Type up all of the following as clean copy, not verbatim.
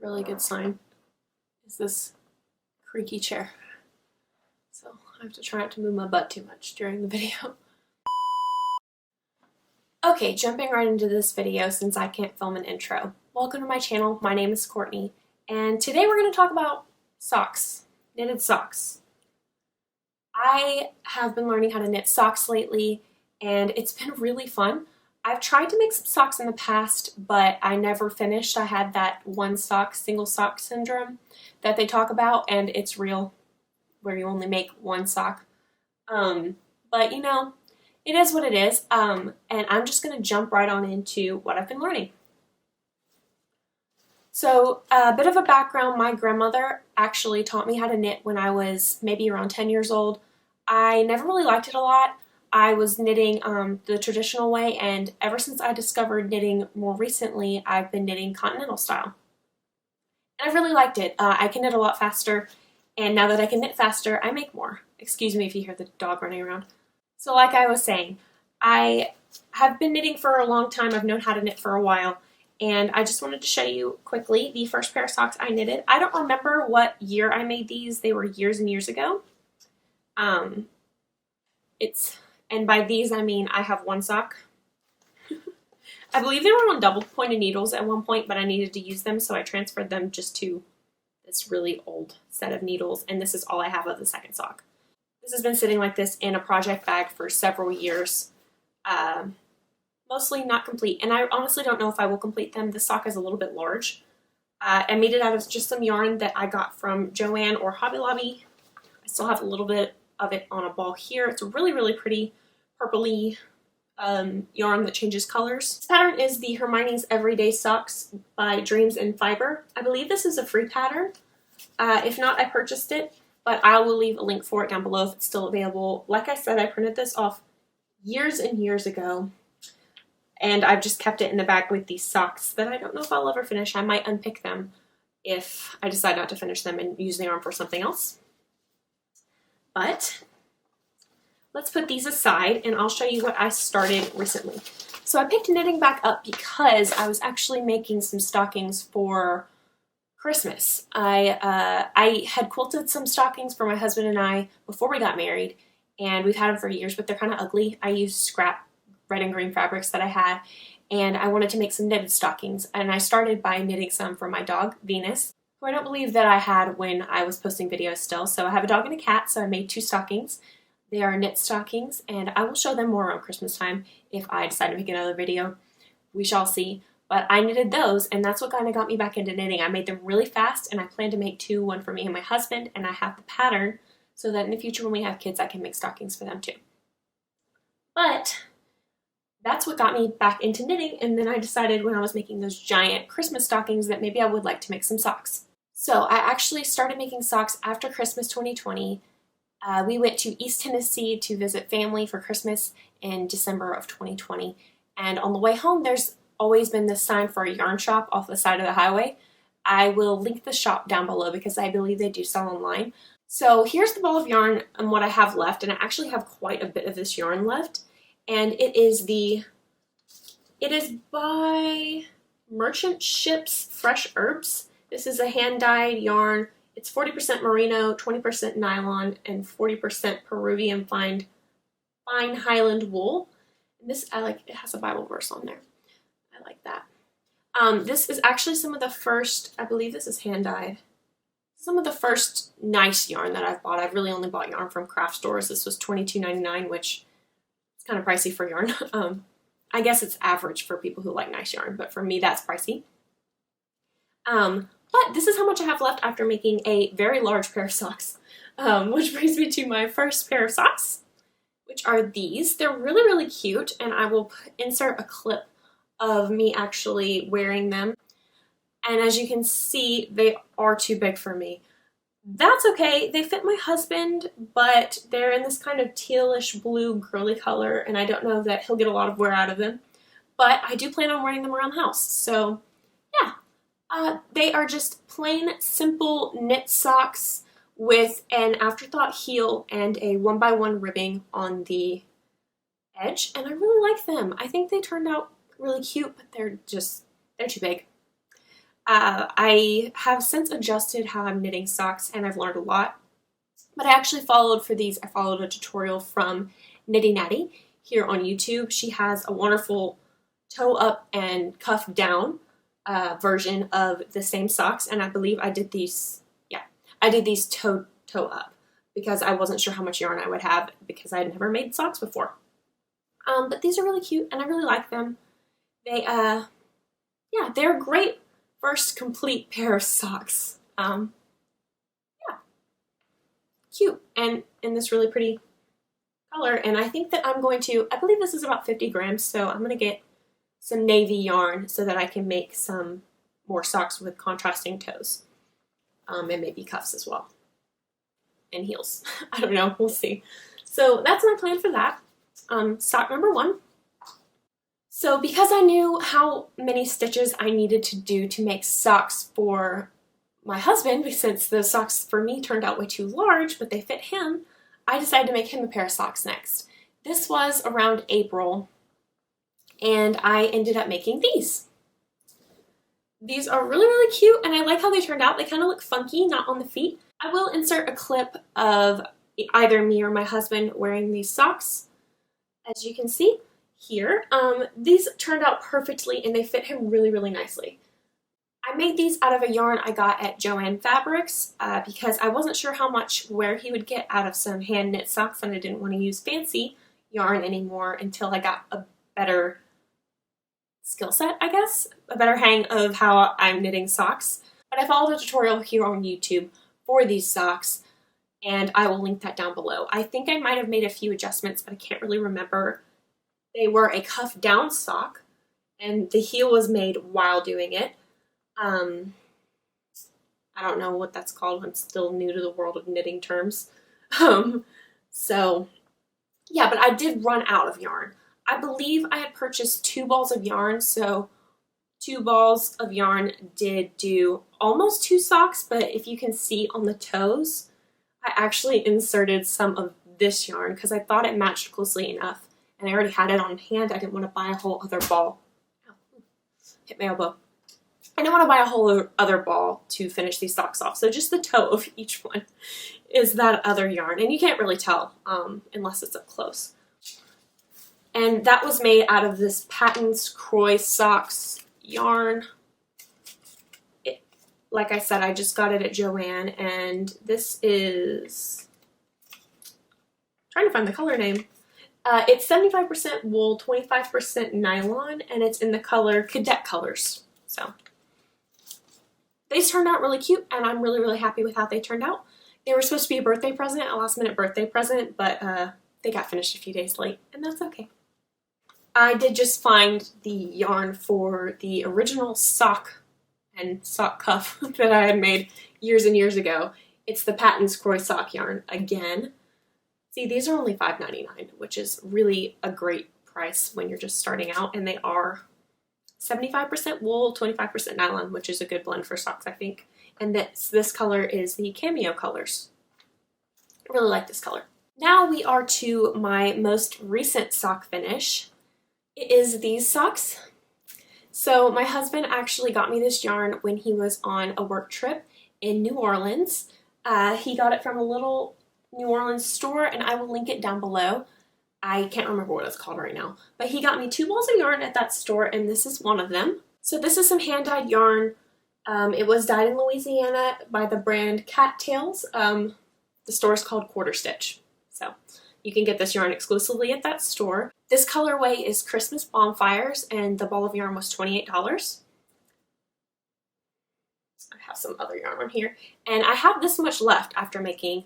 A really good sign is this creaky chair. So I have to try not to move my butt too much during the video. Okay, jumping right into this video since I can't film an intro. Welcome to my channel. My name is Courtney, and today we're going to talk about socks, knitted socks. I have been learning how to knit socks lately, and it's been really fun. I've tried to make some socks in the past, but I never finished. I had that one sock, single sock syndrome that they talk about, and it's real, where you only make one sock. But you know, it is what it is, and I'm just going to jump right on into what I've been learning. So, a bit of a background, my grandmother actually taught me how to knit when I was maybe around 10 years old. I never really liked it a lot. I was knitting the traditional way, and ever since I discovered knitting more recently, I've been knitting continental style. And I really liked it. I can knit a lot faster, and now that I can knit faster, I make more. Excuse me if you hear the dog running around. So like I was saying, I have been knitting for a long time. I've known how to knit for a while, and I just wanted to show you quickly the first pair of socks I knitted. I don't remember what year I made these. They were years and years ago. And by these I mean I have one sock. I believe they were on double pointed needles at one point, but I needed to use them, so I transferred them just to this really old set of needles, and this is all I have of the second sock. This has been sitting like this in a project bag for several years. Mostly not complete, and I honestly don't know if I will complete them. The sock is a little bit large. I made it out of just some yarn that I got from Joann or Hobby Lobby. I still have a little bit of it on a ball here. It's a really, really pretty purpley yarn that changes colors. This pattern is the Hermione's Everyday Socks by Dreams in Fiber. I believe this is a free pattern. If not, I purchased it, but I will leave a link for it down below if it's still available. Like I said, I printed this off years and years ago, and I've just kept it in the bag with these socks that I don't know if I'll ever finish. I might unpick them if I decide not to finish them and use the yarn for something else. But let's put these aside, and I'll show you what I started recently. So I picked knitting back up because I was actually making some stockings for Christmas. I had quilted some stockings for my husband and I before we got married, and we've had them for years, but they're kind of ugly. I used scrap red and green fabrics that I had, and I wanted to make some knitted stockings, and I started by knitting some for my dog, Venus, who I don't believe that I had when I was posting videos still. So I have a dog and a cat, so I made 2 stockings. They are knit stockings, and I will show them more around Christmas time if I decide to make another video. We shall see. But I knitted those, and that's what kind of got me back into knitting. I made them really fast, and I plan to make 2, one for me and my husband, and I have the pattern so that in the future when we have kids, I can make stockings for them too. But that's what got me back into knitting, and then I decided when I was making those giant Christmas stockings that maybe I would like to make some socks. So I actually started making socks after Christmas 2020. We went to East Tennessee to visit family for Christmas in December of 2020, and on the way home there's always been this sign for a yarn shop off the side of the highway. I will link the shop down below because I believe they do sell online. So here's the ball of yarn and what I have left, and I actually have quite a bit of this yarn left, and it is by Merchant Ships Fresh Herbs. This is a hand-dyed yarn. It's 40% merino, 20% nylon, and 40% Peruvian fine Highland wool. And this, it has a Bible verse on there. I like that. This is actually some of the first, I believe this is hand-dyed, some of the first nice yarn that I've bought. I've really only bought yarn from craft stores. This was $22.99, which is kind of pricey for yarn. I guess it's average for people who like nice yarn, but for me that's pricey. But this is how much I have left after making a very large pair of socks, which brings me to my first pair of socks, which are these. They're really, really cute, and I will insert a clip of me actually wearing them. And as you can see, they are too big for me. That's okay. They fit my husband, but they're in this kind of tealish blue girly color, and I don't know that he'll get a lot of wear out of them. But I do plan on wearing them around the house, so yeah. They are just plain, simple knit socks with an afterthought heel and a 1x1 ribbing on the edge, and I really like them. I think they turned out really cute, but they're too big. I have since adjusted how I'm knitting socks, and I've learned a lot. But I actually followed a tutorial from Knitty Natty here on YouTube. She has a wonderful toe up and cuff down version of the same socks, and I believe I did these, yeah, I did these toe up because I wasn't sure how much yarn I would have because I had never made socks before. But these are really cute, and I really like them. They, yeah, they're a great first complete pair of socks. Yeah, cute, and in this really pretty color. And I think that I believe this is about 50 grams, so I'm going to get some navy yarn so that I can make some more socks with contrasting toes. And maybe cuffs as well. And heels. I don't know, we'll see. So that's my plan for that. Sock number 1. So because I knew how many stitches I needed to do to make socks for my husband, since the socks for me turned out way too large, but they fit him, I decided to make him a pair of socks next. This was around April, and I ended up making these. These are really, really cute, and I like how they turned out. They kind of look funky, not on the feet. I will insert a clip of either me or my husband wearing these socks, as you can see here. These turned out perfectly, and they fit him really, really nicely. I made these out of a yarn I got at Joann Fabrics because I wasn't sure how much wear he would get out of some hand knit socks, and I didn't want to use fancy yarn anymore until I got a better skill set, I guess, a better hang of how I'm knitting socks. But I followed a tutorial here on YouTube for these socks, and I will link that down below. I think I might have made a few adjustments, but I can't really remember. They were a cuff down sock, and the heel was made while doing it. I don't know what that's called. I'm still new to the world of knitting terms. So yeah, but I did run out of yarn. I believe I had purchased 2 balls of yarn, so 2 balls of yarn did do almost 2 socks, but if you can see on the toes, I actually inserted some of this yarn because I thought it matched closely enough, and I already had it on hand. I didn't want to buy a whole other ball. Ow, hit my elbow. I didn't want to buy a whole other ball to finish these socks off, so just the toe of each one is that other yarn, and you can't really tell unless it's up close. And that was made out of this Patons Croy Socks yarn. Like I said, I just got it at Joann, and this is, trying to find the color name. It's 75% wool, 25% nylon, and it's in the color Cadet Colors. So these turned out really cute, and I'm really, really happy with how they turned out. They were supposed to be a birthday present, a last-minute birthday present, but they got finished a few days late, and that's okay. I did just find the yarn for the original sock and sock cuff that I had made years and years ago. It's the Patons Croy sock yarn again. See, these are only $5.99, which is really a great price when you're just starting out, and they are 75% wool, 25% nylon, which is a good blend for socks, I think. And this color is the Cameo Colors. I really like this color. Now we are to my most recent sock finish. It is these socks. So my husband actually got me this yarn when he was on a work trip in New Orleans. He got it from a little New Orleans store, and I will link it down below. I can't remember what it's called right now, but he got me 2 balls of yarn at that store, and this is one of them. So this is some hand-dyed yarn. It was dyed in Louisiana by the brand Cattails. The store is called Quarter Stitch. So you can get this yarn exclusively at that store. This colorway is Christmas Bonfires, and the ball of yarn was $28. I have some other yarn on here, and I have this much left after making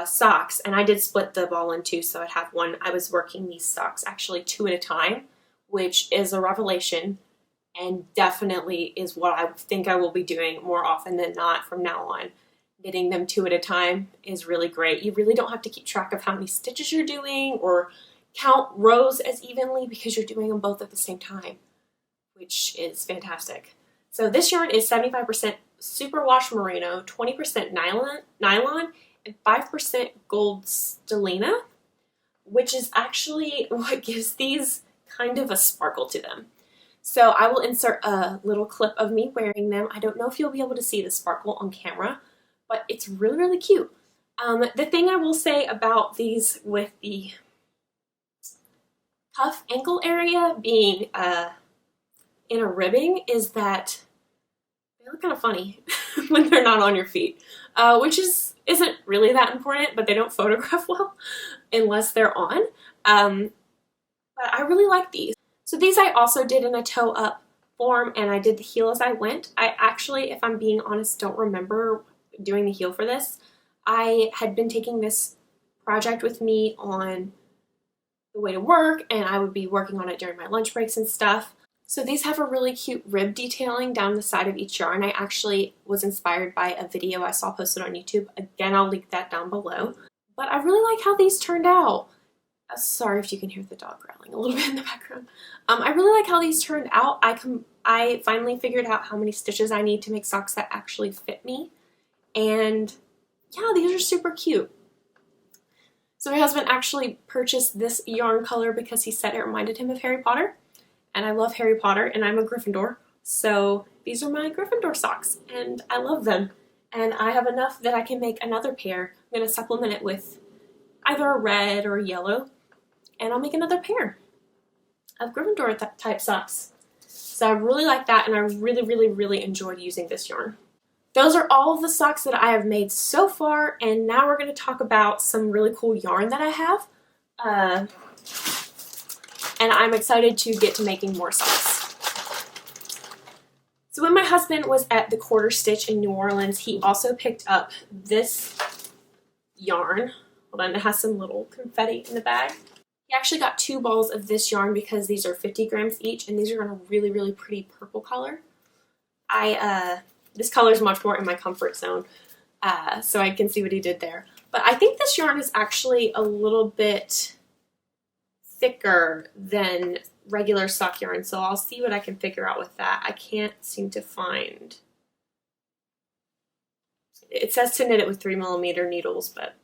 socks, and I did split the ball in 2, so I'd have one. I was working these socks actually 2 at a time, which is a revelation, and definitely is what I think I will be doing more often than not from now on. Knitting them 2 at a time is really great. You really don't have to keep track of how many stitches you're doing or count rows as evenly because you're doing them both at the same time, which is fantastic. So this yarn is 75% superwash merino, 20% nylon, and 5% gold stellina, which is actually what gives these kind of a sparkle to them. So I will insert a little clip of me wearing them. I don't know if you'll be able to see the sparkle on camera, but it's really, really cute. The thing I will say about these with the cuff ankle area being in a ribbing is that they look kind of funny when they're not on your feet, which isn't really that important, but they don't photograph well unless they're on. But I really like these. So these I also did in a toe up form, and I did the heel as I went. I actually, if I'm being honest, don't remember doing the heel for this. I had been taking this project with me on the way to work, and I would be working on it during my lunch breaks and stuff. So these have a really cute rib detailing down the side of each yarn. I actually was inspired by a video I saw posted on YouTube. Again, I'll link that down below. But I really like how these turned out. Sorry if you can hear the dog growling a little bit in the background. I really like how these turned out. I finally figured out how many stitches I need to make socks that actually fit me. And yeah, these are super cute. So my husband actually purchased this yarn color because he said it reminded him of Harry Potter. And I love Harry Potter, and I'm a Gryffindor. So these are my Gryffindor socks, and I love them. And I have enough that I can make another pair. I'm going to supplement it with either a red or a yellow, and I'll make another pair of Gryffindor type socks. So I really like that, and I really, really, really enjoyed using this yarn. Those are all of the socks that I have made so far, and now we're going to talk about some really cool yarn that I have. And I'm excited to get to making more socks. So when my husband was at the Quarter Stitch in New Orleans, he also picked up this yarn. Hold on, it has some little confetti in the bag. He actually got 2 balls of this yarn because these are 50 grams each, and these are in a really, really pretty purple color. This color is much more in my comfort zone, so I can see what he did there. But I think this yarn is actually a little bit thicker than regular sock yarn, so I'll see what I can figure out with that. I can't seem to find. It says to knit it with 3mm needles, but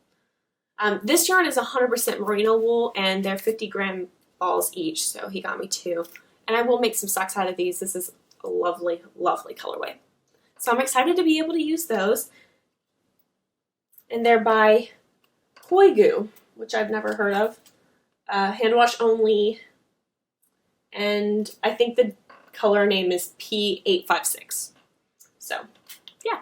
this yarn is 100% merino wool, and they're 50 gram balls each, so he got me 2. And I will make some socks out of these. This is a lovely, lovely colorway. So I'm excited to be able to use those. And they're by Koigu, which I've never heard of. Hand wash only, and I think the color name is P856. So, yeah.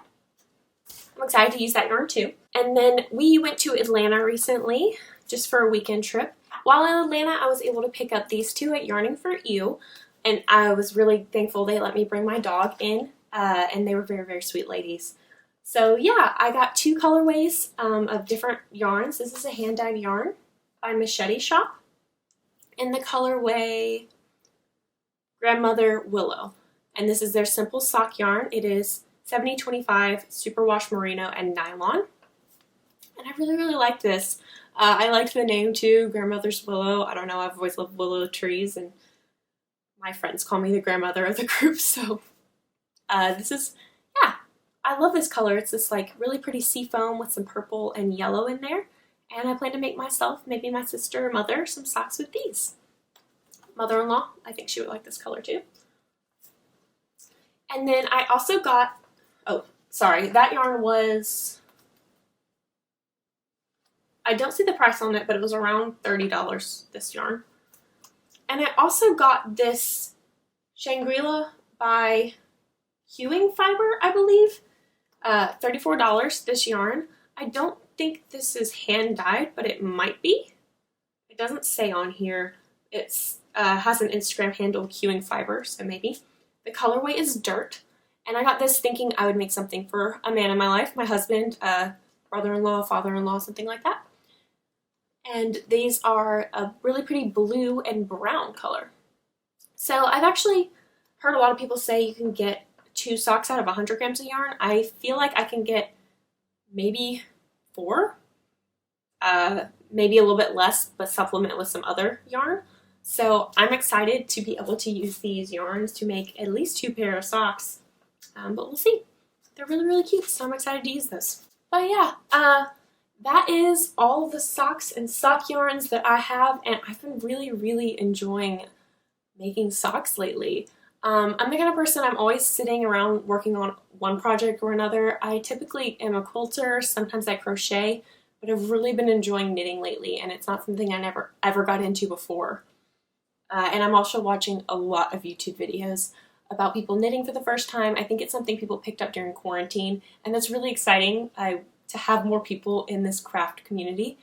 I'm excited to use that yarn too. And then we went to Atlanta recently, just for a weekend trip. While in Atlanta, I was able to pick up these 2 at Yarning for You, and I was really thankful they let me bring my dog in, and they were very, very sweet ladies. So yeah, I got 2 colorways of different yarns. This is a hand dyed yarn by Machete Shop in the colorway Grandmother Willow, and this is their simple sock yarn. It is 70/25 superwash merino and nylon, and I really, really like this. I liked the name too, Grandmother's Willow. I don't know, I've always loved willow trees, and my friends call me the grandmother of the group, so this is, yeah, I love this color. It's this like really pretty sea foam with some purple and yellow in there. And I plan to make myself, maybe my sister or mother, some socks with these. Mother-in-law, I think she would like this color too. And then I also got, oh, sorry, that yarn was, I don't see the price on it, but it was around $30, this yarn. And I also got this Shangri-La by Hewing Fiber, I believe. $34, this yarn. I don't think this is hand dyed, but it might be. It doesn't say on here. It's has an Instagram handle, Hewing Fiber, so maybe. The colorway is Dirt, and I got this thinking I would make something for a man in my life, my husband, brother-in-law, father-in-law, something like that. And these are a really pretty blue and brown color. So I've actually heard a lot of people say you can get 2 socks out of 100 grams of yarn. I feel like I can get maybe 4, maybe a little bit less, but supplement with some other yarn. So I'm excited to be able to use these yarns to make at least 2 pair of socks, but we'll see. They're really, really cute, so I'm excited to use those. But yeah, that is all the socks and sock yarns that I have, and I've been really, really enjoying making socks lately. I'm the kind of person, I'm always sitting around working on one project or another. I typically am a quilter, sometimes I crochet, but I've really been enjoying knitting lately, and it's not something I never ever got into before. And I'm also watching a lot of YouTube videos about people knitting for the first time. I think it's something people picked up during quarantine, and that's really exciting to have more people in this craft community.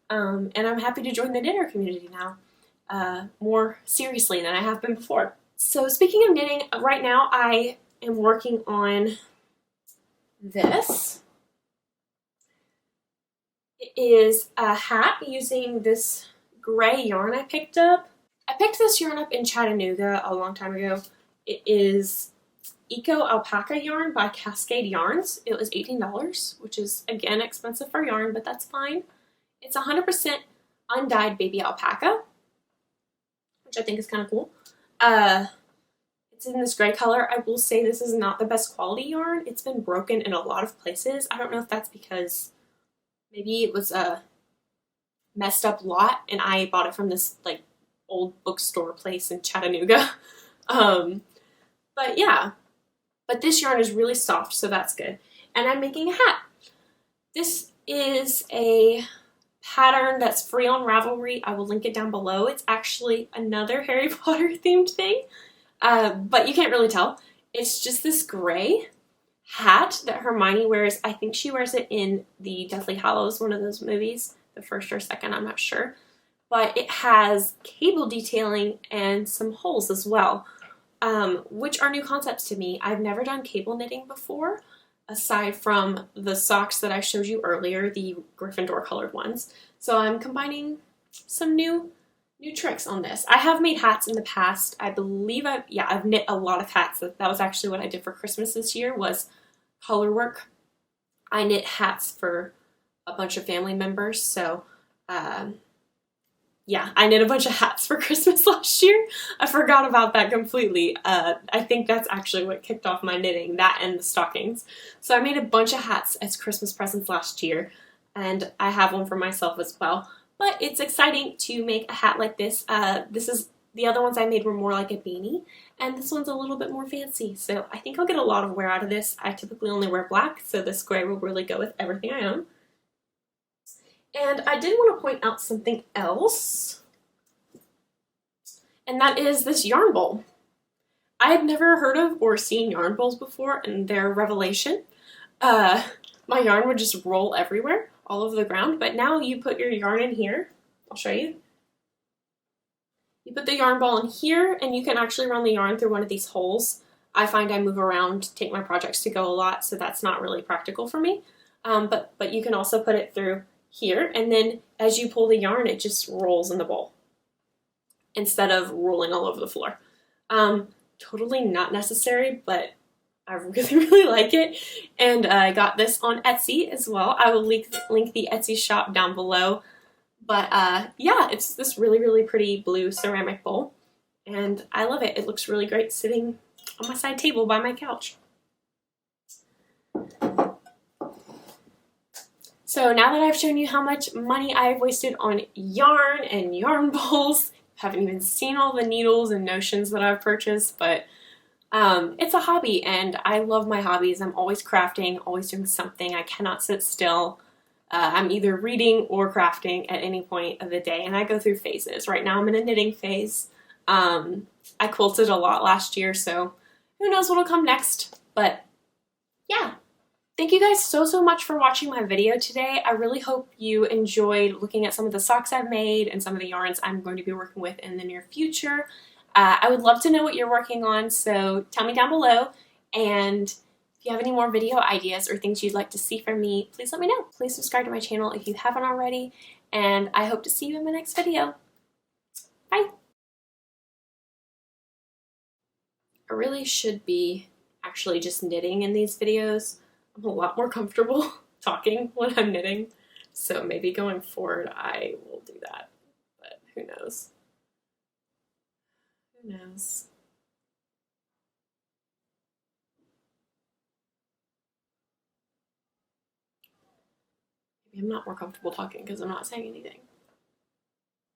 And I'm happy to join the knitter community now, more seriously than I have been before. So speaking of knitting, right now I am working on this. It is a hat using this gray yarn I picked up. I picked this yarn up in Chattanooga a long time ago. It is Eco Alpaca yarn by Cascade Yarns. It was $18, which is, again, expensive for yarn, but that's fine. It's 100% undyed baby alpaca, which I think is kind of cool. It's in this gray color. I will say this is not the best quality yarn. It's been broken in a lot of places. I don't know if that's because maybe it was a messed up lot and I bought it from this like old bookstore place in Chattanooga. But yeah, but this yarn is really soft, so that's good. And I'm making a hat. This is a pattern that's free on Ravelry. I will link it down below. It's actually another Harry Potter themed thing, but you can't really tell. It's just this gray hat that Hermione wears. I think she wears it in the Deathly Hallows, one of those movies, the first or second, I'm not sure. But it has cable detailing and some holes as well, which are new concepts to me. I've never done cable knitting before, aside from the socks that I showed you earlier, the Gryffindor colored ones. So I'm combining some new tricks on this. I have made hats in the past. I believe I've knit a lot of hats. That was actually what I did for Christmas this year, was color work. I knit hats for a bunch of family members, so yeah, I knit a bunch of hats for Christmas last year. I forgot about that completely. I think that's actually what kicked off my knitting, that and the stockings. So I made a bunch of hats as Christmas presents last year, and I have one for myself as well. But it's exciting to make a hat like this. The other ones I made were more like a beanie, and this one's a little bit more fancy. So I think I'll get a lot of wear out of this. I typically only wear black, so this gray will really go with everything I own. And I did want to point out something else, and that is this yarn bowl. I had never heard of or seen yarn bowls before, and they're a revelation. My yarn would just roll everywhere, all over the ground, but now you put your yarn in here. I'll show you. You put the yarn ball in here, and you can actually run the yarn through one of these holes. I find I move around, take my projects to go a lot, so that's not really practical for me. But you can also put it through here, and then as you pull the yarn, it just rolls in the bowl instead of rolling all over the floor. Totally not necessary, but I really, really like it. And I got this on Etsy as well. I will link the Etsy shop down below. But yeah, it's this really, really pretty blue ceramic bowl, and I love it. It looks really great sitting on my side table by my couch. So now that I've shown you how much money I've wasted on yarn and yarn bowls, haven't even seen all the needles and notions that I've purchased, but it's a hobby, and I love my hobbies. I'm always crafting, always doing something. I cannot sit still. I'm either reading or crafting at any point of the day, and I go through phases. Right now I'm in a knitting phase. I quilted a lot last year, so who knows what'll come next, but yeah. Thank you guys so much for watching my video today. I really hope you enjoyed looking at some of the socks I've made and some of the yarns I'm going to be working with in the near future. I would love to know what you're working on, so tell me down below. And if you have any more video ideas or things you'd like to see from me, please let me know. Please subscribe to my channel if you haven't already, and I hope to see you in my next video. Bye! I really should be actually just knitting in these videos. I'm a lot more comfortable talking when I'm knitting, so maybe going forward I will do that, but who knows? Who knows? Maybe I'm not more comfortable talking because I'm not saying anything.